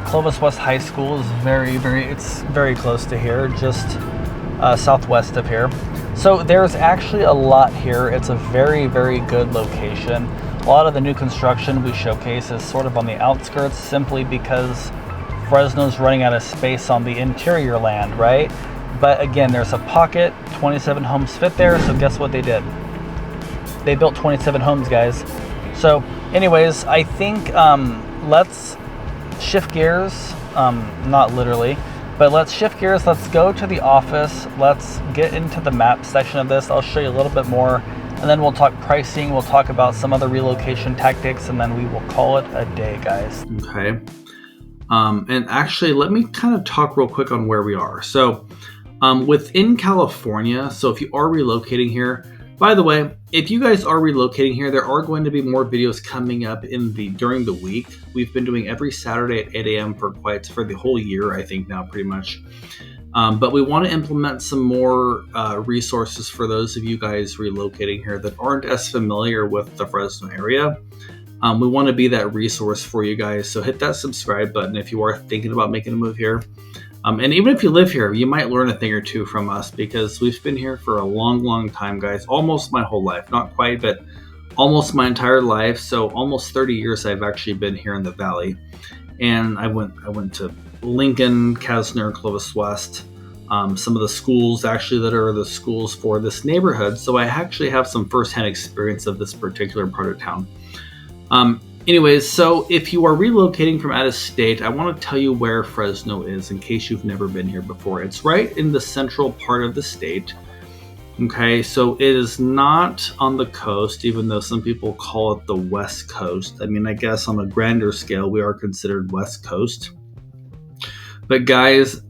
Clovis West High School is it's very close to here, just southwest of here. So there's actually a lot here. It's a very, very good location. A lot of the new construction we showcase is sort of on the outskirts simply because Fresno's running out of space on the interior land, right? But again, there's a pocket, 27 homes fit there, so guess what they did? They built 27 homes, guys. So anyways, I think let's shift gears, not literally, but let's shift gears. Let's go to the office. Let's get into the map section of this. I'll show you a little bit more, and then we'll talk pricing. We'll talk about some other relocation tactics, and then we will call it a day, guys. Okay. And actually, let me kind of talk real quick on where we are. So within California, so if you are relocating here, by the way, if you guys are relocating here, there are going to be more videos coming up during the week. We've been doing every Saturday at 8 a.m. for the whole year, I think now, pretty much. But we want to implement some more resources for those of you guys relocating here that aren't as familiar with the Fresno area. We want to be that resource for you guys. So hit that subscribe button if you are thinking about making a move here. And even if you live here, you might learn a thing or two from us because we've been here for a long, long time, guys. Almost my whole life. Not quite, but almost my entire life. So almost 30 years I've actually been here in the Valley. And I went to Lincoln, Casner, Clovis West, some of the schools actually that are the schools for this neighborhood. So I actually have some firsthand experience of this particular part of town. Anyways, so if you are relocating from out of state, I want to tell you where Fresno is in case you've never been here before. It's right in the central part of the state. Okay, so it is not on the coast, even though some people call it the West Coast. I mean, I guess on a grander scale, we are considered West Coast. But guys,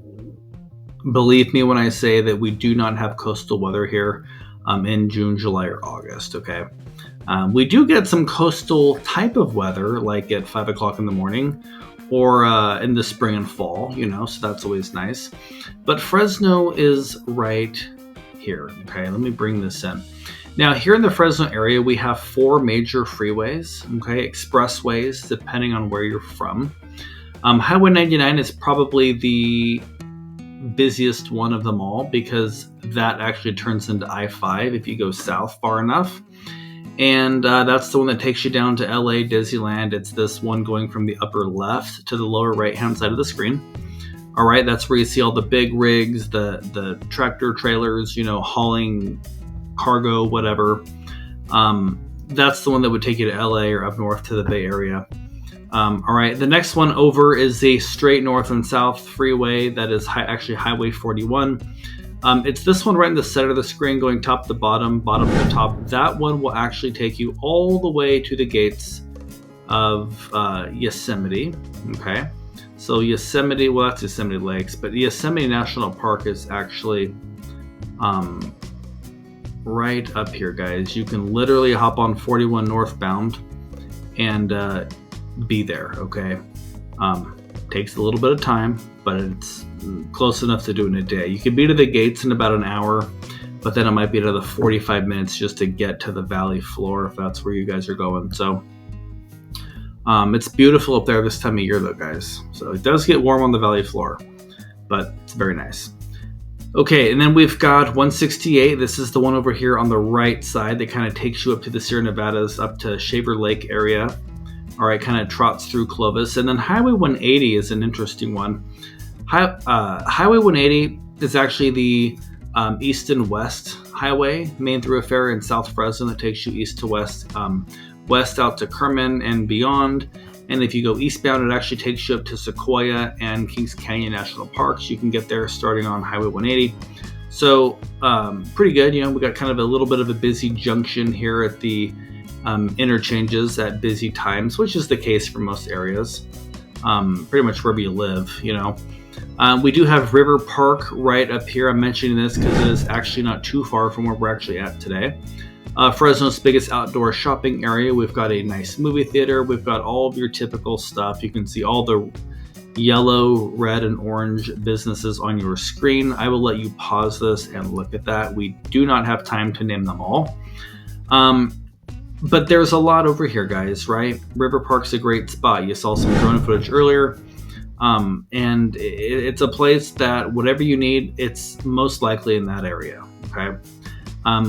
believe me when I say that we do not have coastal weather here in June, July, or August, okay? We do get some coastal type of weather, like at 5 o'clock in the morning or in the spring and fall, so that's always nice. But Fresno is right here. Okay, let me bring this in. Now, here in the Fresno area, we have 4 major freeways, okay, expressways, depending on where you're from. Highway 99 is probably the busiest one of them all because that actually turns into I-5 if you go south far enough. And that's the one that takes you down to LA Disneyland. It's this one going from the upper left to the lower right hand side of the screen. All right, that's where you see all the big rigs, the tractor trailers, hauling cargo, whatever. That's the one that would take you to LA or up north to the Bay Area. All right, the next one over is the straight north and south freeway. That is actually Highway 41. It's this one right in the center of the screen going top to bottom, bottom to top. That one will actually take you all the way to the gates of Yosemite. Okay, so Yosemite, well, that's Yosemite Lakes, but Yosemite National Park is actually right up here, guys. You can literally hop on 41 northbound and be there, okay? Takes a little bit of time, but it's close enough to do in a day. You can be to the gates in about an hour, but then it might be another 45 minutes just to get to the valley floor if that's where you guys are going. So it's beautiful up there this time of year though, guys. So it does get warm on the valley floor, but it's very nice. Okay, and then we've got 168. This is the one over here on the right side that kind of takes you up to the Sierra Nevadas, up to Shaver Lake area. All right, kind of trots through Clovis. And then Highway 180 is an interesting one. Highway 180 is actually the east and west highway, main thoroughfare in South Fresno that takes you east to west, west out to Kerman and beyond. And if you go eastbound, it actually takes you up to Sequoia and Kings Canyon National Parks. You can get there starting on Highway 180. So pretty good. We got kind of a little bit of a busy junction here at the interchanges at busy times, which is the case for most areas, pretty much wherever you live, We do have River Park right up here. I'm mentioning this because it is actually not too far from where we're actually at today. Fresno's biggest outdoor shopping area. We've got a nice movie theater. We've got all of your typical stuff. You can see all the yellow, red, and orange businesses on your screen. I will let you pause this and look at that. We do not have time to name them all. But there's a lot over here, guys, right? River Park's a great spot. You saw some drone footage earlier. And it's a place that whatever you need, it's most likely in that area, okay?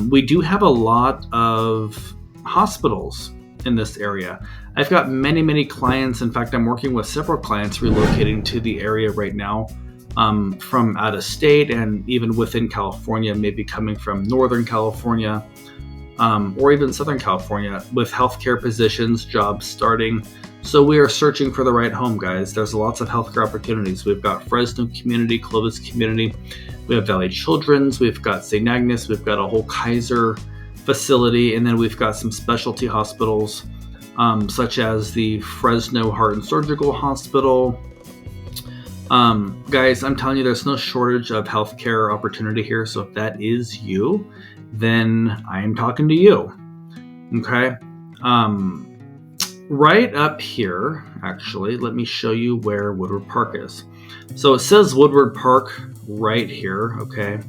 We do have a lot of hospitals in this area. I've got many, many clients. In fact, I'm working with several clients relocating to the area right now from out of state and even within California, maybe coming from Northern California or even Southern California with healthcare positions, jobs starting. So we are searching for the right home, guys. There's lots of healthcare opportunities. We've got Fresno Community, Clovis Community. We have Valley Children's. We've got St. Agnes. We've got a whole Kaiser facility. And then we've got some specialty hospitals, such as the Fresno Heart and Surgical Hospital. Guys, I'm telling you, there's no shortage of healthcare opportunity here. So if that is you, then I am talking to you. Okay. Right up here, actually, let me show you where Woodward Park is. So it says Woodward Park right here, okay?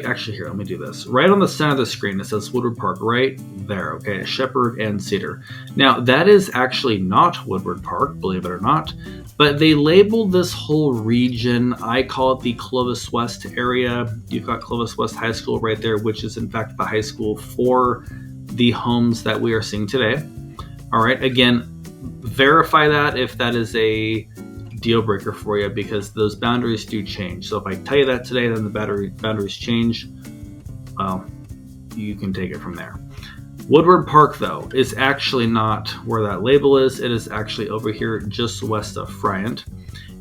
Actually here, let me do this. Right on the center of the screen, it says Woodward Park right there, okay? Shepherd and Cedar. Now, that is actually not Woodward Park, believe it or not, but they labeled this whole region. I call it the Clovis West area. You've got Clovis West High School right there, which is in fact the high school for the homes that we are seeing today. All right, again, verify that if that is a deal breaker for you, because those boundaries do change. So if I tell you that today, then the boundaries change. Well, you can take it from there. Woodward Park, though, is actually not where that label is. It is actually over here just west of Friant.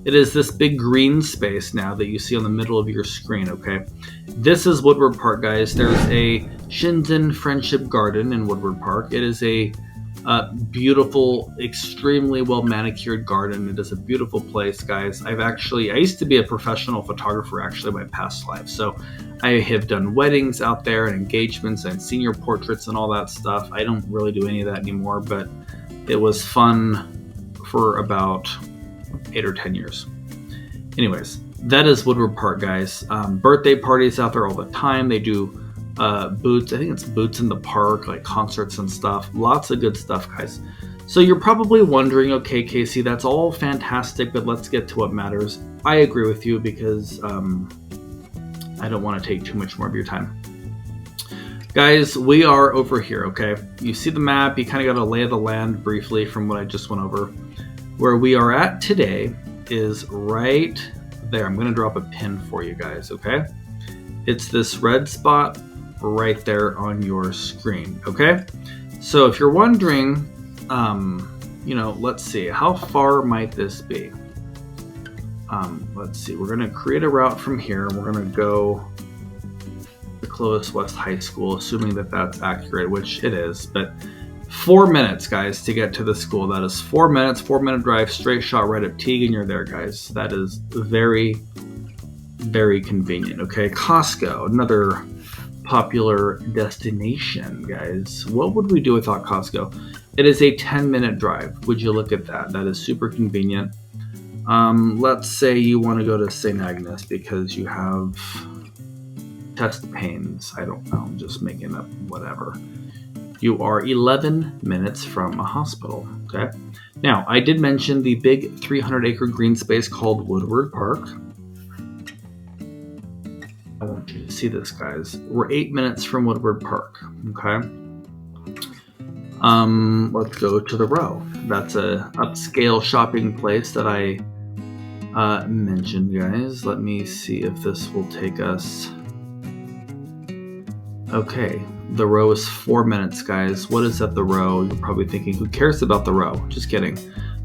It is this big green space now that you see on the middle of your screen, okay? This is Woodward Park, guys. There's a Shinzen Friendship Garden in Woodward Park. It is a beautiful, extremely well manicured garden. It is a beautiful place, guys. I used to be a professional photographer, actually, in my past life. So I have done weddings out there and engagements and senior portraits and all that stuff. I don't really do any of that anymore, but it was fun for about 8 or 10 years. Anyways, that is Woodward Park, guys. Birthday parties out there all the time. They do boots. I think it's boots in the park, like concerts and stuff. Lots of good stuff, guys. So you're probably wondering, okay, Casey, that's all fantastic, but let's get to what matters. I agree with you because I don't want to take too much more of your time. Guys, we are over here, okay? You see the map. You kind of got a lay of the land briefly from what I just went over. Where we are at today is right there. I'm going to drop a pin for you guys, okay? It's this red spot right there on your screen, okay? So if you're wondering, let's see, how far might this be? Let's see, we're going to create a route from here. We're going to go to Clovis West High School, assuming that that's accurate, which it is, but 4 minutes, guys, to get to the school. That is 4 minutes, 4-minute drive, straight shot right up Teague, and you're there, guys. That is very, very convenient, okay? Costco, another popular destination, guys. What would we do without Costco? It is a 10-minute drive. Would you look at that? That is super convenient. Let's say you want to go to St. Agnes because you have chest pains. I don't know. I'm just making up whatever. You are 11 minutes from a hospital, okay? Now, I did mention the big 300-acre green space called Woodward Park. I want you to see this, guys. We're 8 minutes from Woodward Park, okay? Let's go to the Row. That's a upscale shopping place that I mentioned, guys. Let me see if this will take us. Okay, the Row is 4 minutes, guys. What is at the Row? You're probably thinking, who cares about the Row? Just kidding.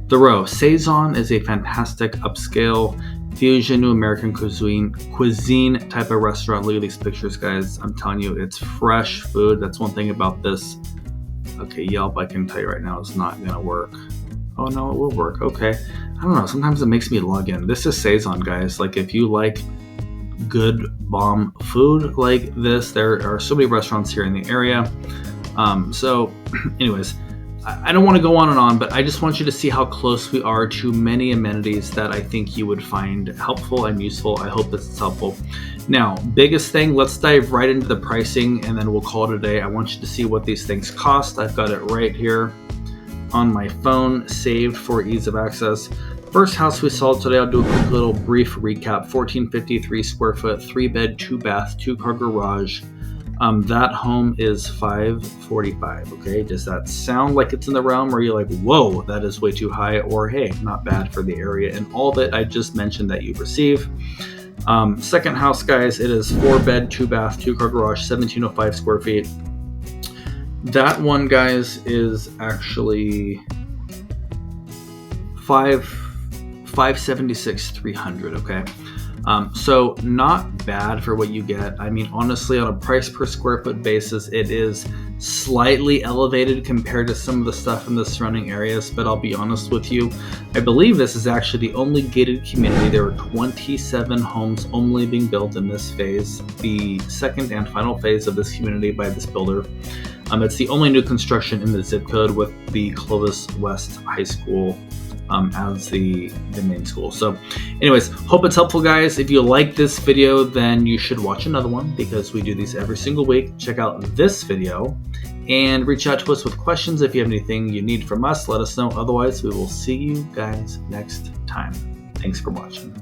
The Row. Saison is a fantastic upscale fusion to American cuisine type of restaurant. Look at these pictures, guys. I'm telling you, it's fresh food. That's one thing about this. Okay, Yelp, I can tell you right now, is not going to work. Oh, no, it will work. Okay. I don't know, sometimes it makes me log in. This is Saison, guys. Like, if you like good bomb food like this, there are so many restaurants here in the area. So anyways, I don't want to go on and on, but I just want you to see how close we are to many amenities that I think you would find helpful and useful. I hope this is helpful. Now, biggest thing, let's dive right into the pricing and then we'll call it a day. I want you to see what these things cost. I've got it right here on my phone, saved for ease of access. First house we saw today, I'll do a quick little brief recap. 1453 square foot, 3-bed, 2-bath, 2-car garage. That home is $545. Okay, does that sound like it's in the realm, or are you like, whoa, that is way too high, or hey, not bad for the area and all that I just mentioned that you receive? Second house, guys, it is 4-bed, 2-bath, 2-car garage, 1705 square feet. That one, guys, is actually $576,300. Okay, so not bad for what you get. I mean, honestly, on a price per square foot basis, it is slightly elevated compared to some of the stuff in the surrounding areas. But I'll be honest with you, I believe this is actually the only gated community. There are 27 homes only being built in this phase, the second and final phase of this community by this builder. It's the only new construction in the zip code with the Clovis West High School as the main school. So anyways, hope it's helpful, guys. If you like this video, then you should watch another one because we do these every single week. Check out this video and reach out to us with questions. If you have anything you need from us, let us know. Otherwise, we will see you guys next time. Thanks for watching.